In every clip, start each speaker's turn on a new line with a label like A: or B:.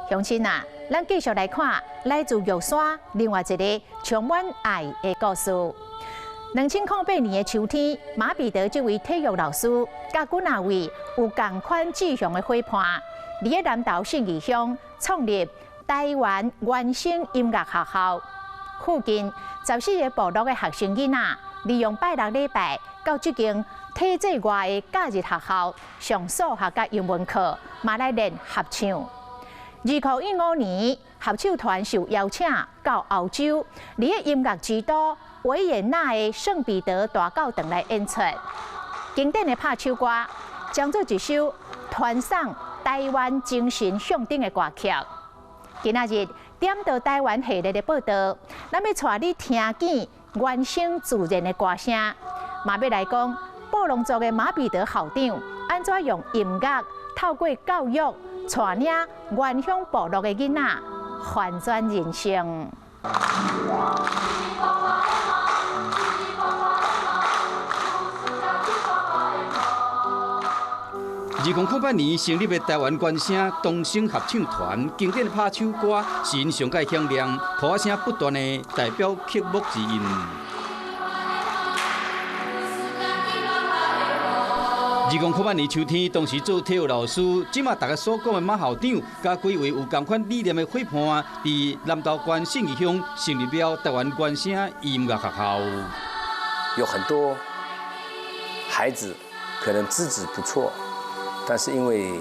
A: 乡亲啊，咱继续来看来自玉山另外一个充满爱的故事。2008年的秋天，马彼得这位体育老师，甲几那位有同款志向的伙伴，伫咧南投信义乡创立台湾原声音乐学校。附近14个部落的学生囡仔，利用拜六礼拜到这间体制外的假日学校上数学甲英文课，嘛来练合唱。2015年，合唱团受邀请到澳洲，伫咧音乐之都维也纳的圣彼得大教堂来演出。经典的拍手歌，将做一首传送台湾精神象征的歌曲。今仔日点到台湾系列的报道，咱要带你听见原声自然的歌声，嘛要来讲布农族的马彼得校长安怎用音乐透过教育。带领原乡部落的囡仔翻转人生。
B: 2008年成立的台湾原声童声合唱团，经典的拍手歌是因上界响亮、呼声不断的代表曲目之一。2008年秋天，当时做体育老师，即马大家所讲的马校长，甲几位有同款理念的伙伴，伫南投县信义乡成立了台湾原声音乐学校。
C: 有很多孩子可能资质不错，但是因为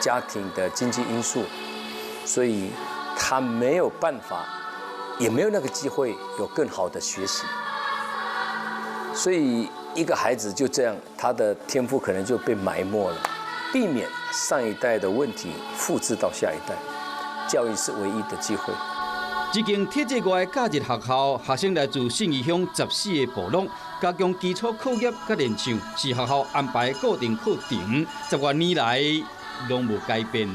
C: 家庭的经济因素，所以他没有办法，也没有那个机会有更好的学习，所以。一个孩子就这样，他的天赋可能就被埋没了，避免上一代的问题复制到下一代。教育是唯一的机会。
B: 这间体制外的假日学校，学生来自信义乡14个部落，加强基础课业甲练唱，是学校安排固定课程，10多年来拢无改变。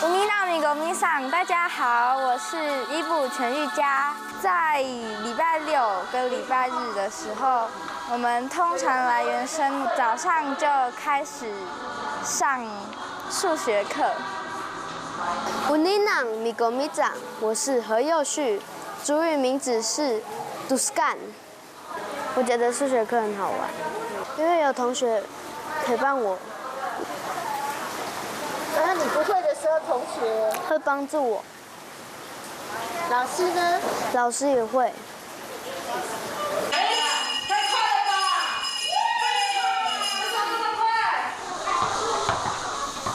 D: 乌米纳米狗米桑，大家好，我是伊布全玉佳。在礼拜六跟礼拜日的时候，我们通常来原声早上就开始上数学课。
E: 乌尼囊米狗米长，我是何佑旭，族语名字是杜斯干。我觉得数学课很好玩，因为有同学陪伴我。
F: 那你不会的时候，同学
E: 会帮助我。
F: 老师呢？
E: 老师也会。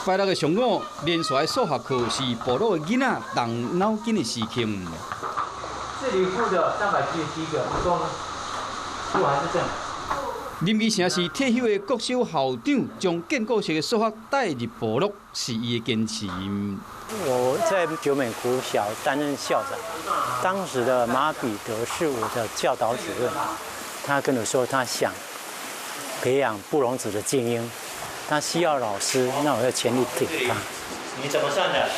B: 拜六的上午，连续的数学课是部落的囡仔动脑筋的事情。
G: 这里负的377个，一共负还是正？
B: 林义成是退休的国小校长，将建构式的数学带入部落，是伊的坚持。
H: 我在九美国小担任校长，当时的马彼得是我的教导主任，他跟我说他想培养布农族的精英，他需要老师，那我要全力给他。
G: 你怎么算的？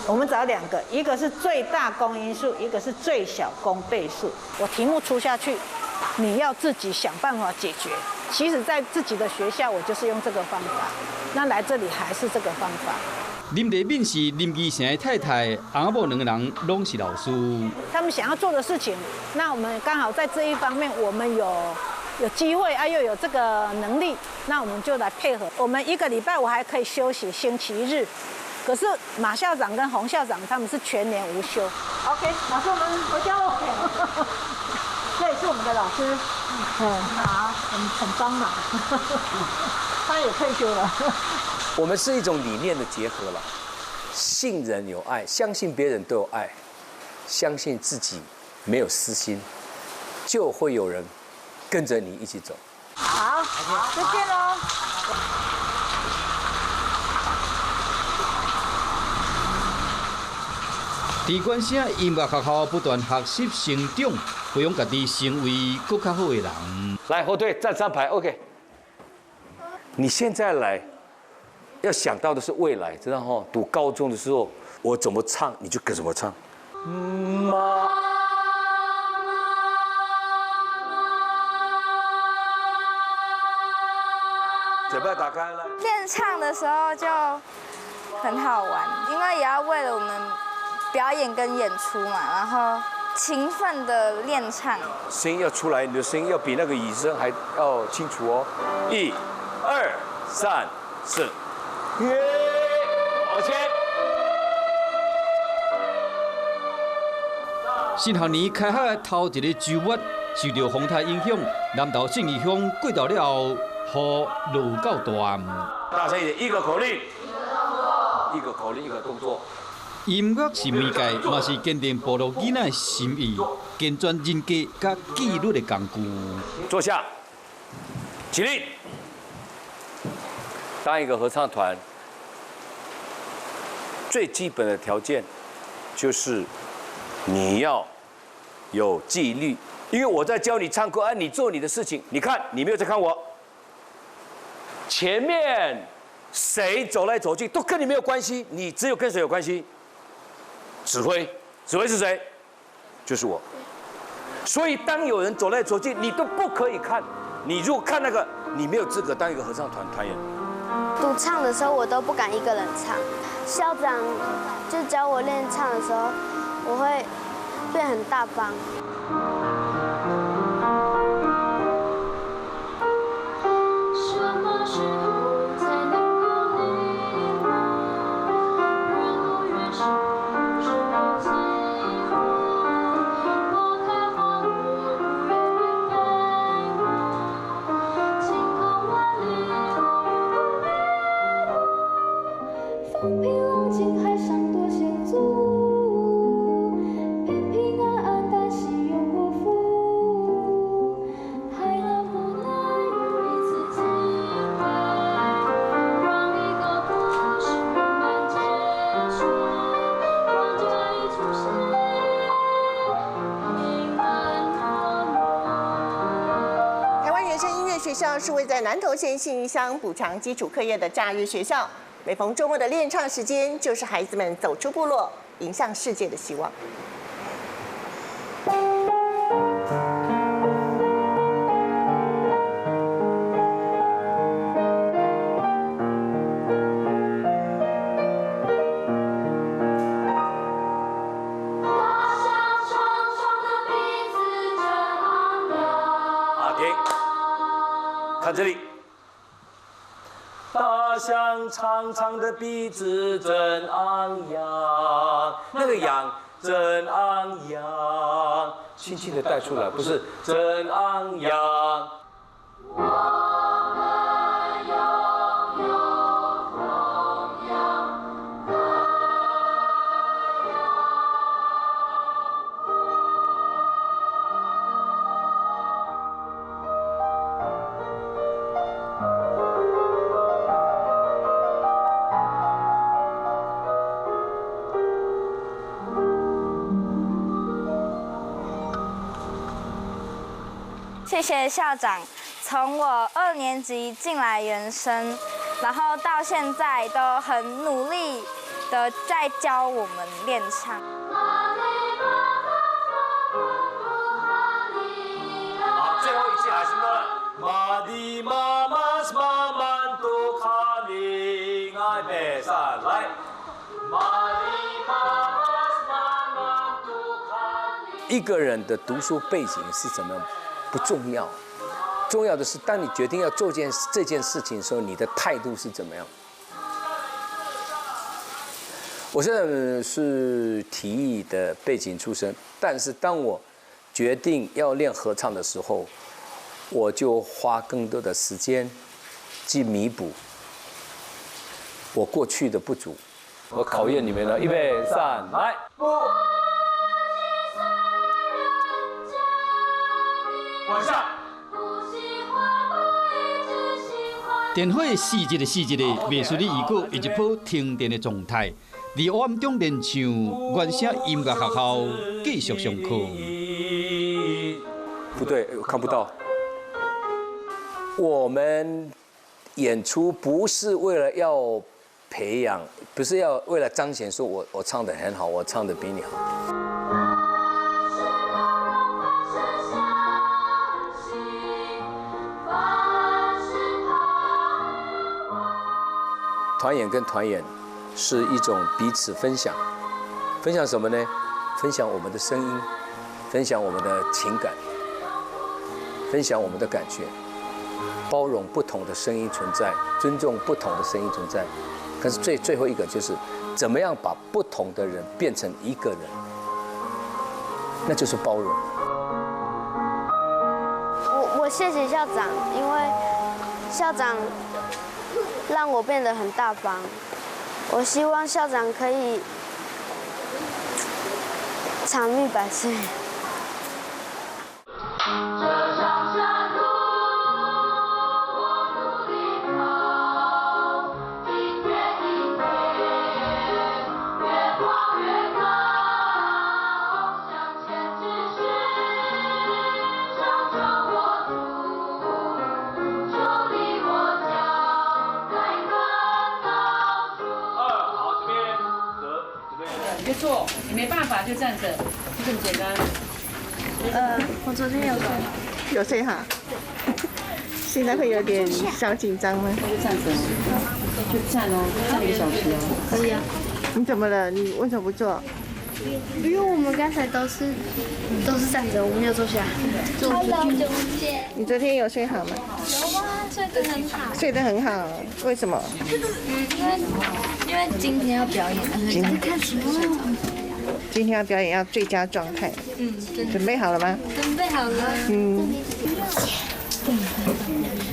F: 我们找2个，一个是最大公因数，一个是最小公倍数。我题目出下去，你要自己想办法解决。其实，在自己的学校，我就是用这个方法，那来这里还是这个方法。
B: 林丽敏是林义成的太太，阿母2个人拢是老师。
F: 他们想要做的事情，那我们刚好在这一方面，我们有机会啊，又有这个能力，那我们就来配合。我们1个礼拜我还可以休息星期日，可是马校长跟洪校长他们是全年无休。OK， 老师我们回家喽。这也是我们的老师，好，我们很帮忙。他也退休了。
C: 我们是一种理念的结合了，信人有爱，相信别人都有爱，相信自己没有私心，就会有人跟着你一起走。
F: 好，再见喽。
B: 在原声音乐学校不断学习成长，培养家己成为更较好的人。
C: 来，后退，站3排 ，OK。你现在来，要想到的是未来，知道哈？读高中的时候，我怎么唱你就跟怎么唱。妈。嘴巴打开了。
D: 练唱的时候就很好玩，因为也要为了我们表演跟演出嘛，然后勤奋的练唱。
C: 声音要出来，你的声音要比那个椅声还要清楚哦。1、2、3、4，耶！往前。
B: 新学年开学的头一个周末，受到风台影响，南投信义乡过到了后，雨落到大。
C: 大声一点，一个口令，一个口令，一个动作。
B: 音乐是媒介，嘛是坚定部落囡仔的心意，健全人格甲纪律的工具。
C: 坐下，起立。当一个合唱团，最基本的条件就是你要有纪律。因为我在教你唱歌，你做你的事情。你看，你没有在看我。前面谁走来走去都跟你没有关系，你只有跟谁有关系？指挥，指挥是谁？就是我。所以当有人走来走去，你都不可以看。你如果看那个，你没有资格当一个合唱团团员。
E: 独唱的时候，我都不敢一个人唱。校长就教我练唱的时候，我会变很大方。
I: 学校是位在南投县信义乡补强基础课业的假日学校，每逢周末的练唱时间，就是孩子们走出部落，迎向世界的希望。
C: 看这里，大象长长的鼻子真昂扬，那个扬真昂扬，轻轻的带出来，不是真昂扬。
D: 谢谢校长，从我2年级进来原声，然后到现在都很努力的在教我们练唱。
C: 好，最后一句还是马的妈妈是慢慢读卡林爱北山来，马的妈妈是慢慢读卡林。一个人的读书背景是怎么样？不重要，重要的是当你决定要做这件事情的时候，你的态度是怎么样？我现在是体育的背景出身，但是当我决定要练合唱的时候，我就花更多的时间去弥补我过去的不足。我考验你们了，预备3，来。往下。电火4节的4节的，袂输你如果一波停电的状态。伫黑暗中练唱，原声音乐学校继续上课。不对，我看不到。我们演出不是为了要培养，不是要为了彰显说我唱得很好，我唱得比你好。团员跟团员是一种彼此分享。分享什么呢？分享我们的声音，分享我们的情感，分享我们的感觉，包容不同的声音存在，尊重不同的声音存在。可是最后一个就是，怎么样把不同的人变成一个人，那就是包容。
E: 我谢谢校长，因为校长让我变得很大方。我希望校长可以长命百岁。
J: 就坐，你没办法就站着，就这么简单。
E: 我昨天有睡。
I: 有睡哈？现在会有点小紧张吗？
J: 就站着，就站哦，站1个小时哦。
E: 可以啊。
I: 你怎么了？你为什么不坐？
E: 因为我们刚才都是站着，我没有坐下。
I: 你昨天有睡好吗？
D: 有啊，睡得很好。
I: 睡得很好，为什么？
D: 因为今天要表演，
I: 今天要表演要最佳状态。准备好了吗？
D: 准备好了。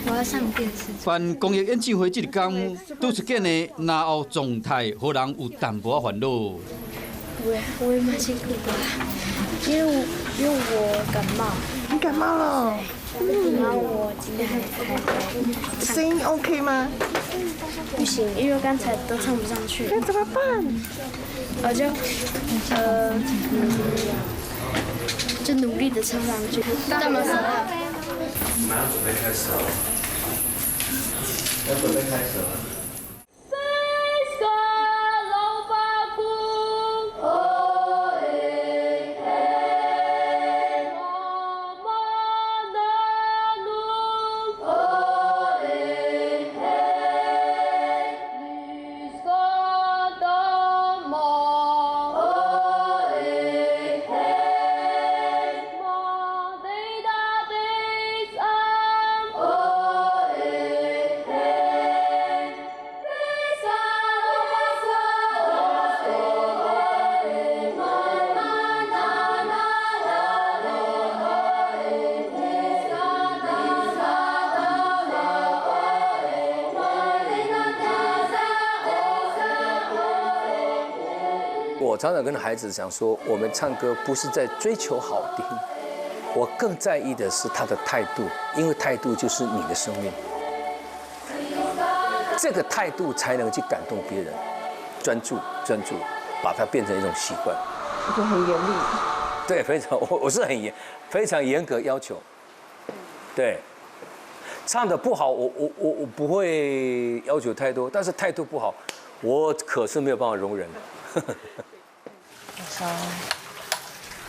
D: 我要上电视。
B: 办公益演唱会这个天，拄出现的脑后状态，互人有淡薄烦恼。
E: 我也蛮辛苦的，因为我感冒。
I: 你感冒了？
E: 然后我今天还
I: 声音 OK 吗？
E: 不行，因为刚才都唱不上去。
I: 那怎么办？
E: 我就努力的唱上去。干嘛什么？
C: 马上准备开始了。要准备开始了。我常常跟孩子讲说，我们唱歌不是在追求好听，我更在意的是他的态度，因为态度就是你的生命，这个态度才能去感动别人。专注，把它变成一种习惯。
I: 就很严厉。
C: 对，非常，我是非常严格要求。对，唱得不好，我不会要求太多，但是态度不好，我可是没有办法容忍的。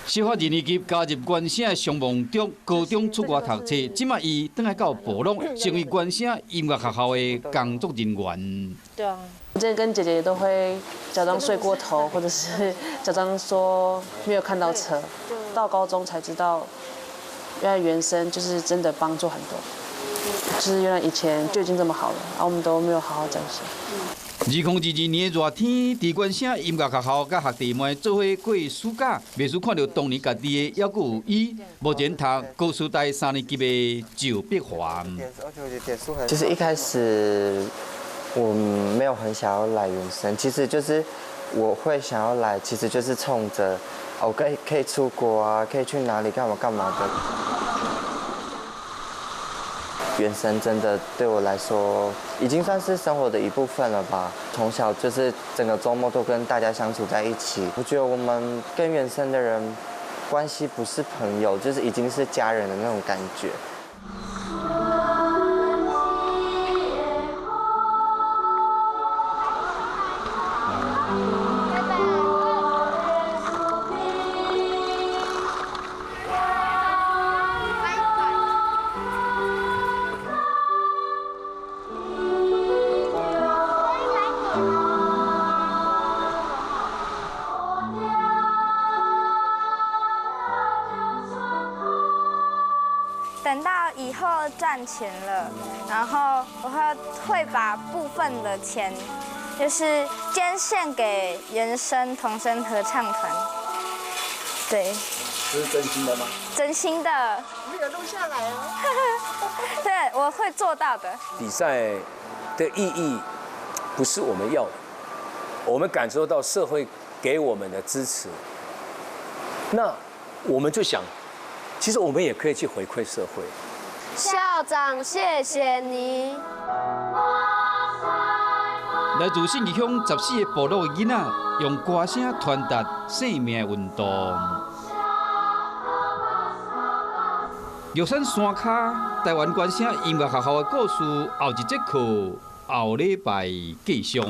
B: 小学2年级加入原声上梦中高中出国读册，即马伊转来到部落，成为原声音乐学校的工作人员。
K: 对啊，我之前跟姐姐都会假装睡过头，或者是假装说没有看到车。到高中才知道，原来原声就是真的帮助很多，就是原来以前就已经这么好了，我们都没有好好珍惜。
B: 2022年的热天，伫原声音乐学校甲学弟们做伙过暑假，袂输看到当年家己的，还佫有伊目前读高师大3年级的周碧华。
L: 其实一开始我没有很想要来原声，其实就是我会想要来，其实就是冲着我可以出国啊，可以去哪里干嘛的。原声真的对我来说，已经算是生活的一部分了吧。从小就是整个周末都跟大家相处在一起，我觉得我们跟原声的人关系不是朋友，就是已经是家人的那种感觉。
D: 要以后赚钱了，然后我会把部分的钱，就是捐献给原声童声合唱团。对。
C: 这是真心的吗？
D: 真心的。
I: 没有录下来哦。
D: 对，我会做到的。
C: 比赛的意义不是我们要的，我们感受到社会给我们的支持，那我们就想，其实我们也可以去回馈社会。
E: 校长，谢谢你。
B: 来自信义乡14个部落的囡仔，用歌声传达生命的运动。玉山山脚台湾原声音乐学校的故事，后一节课后礼拜继续。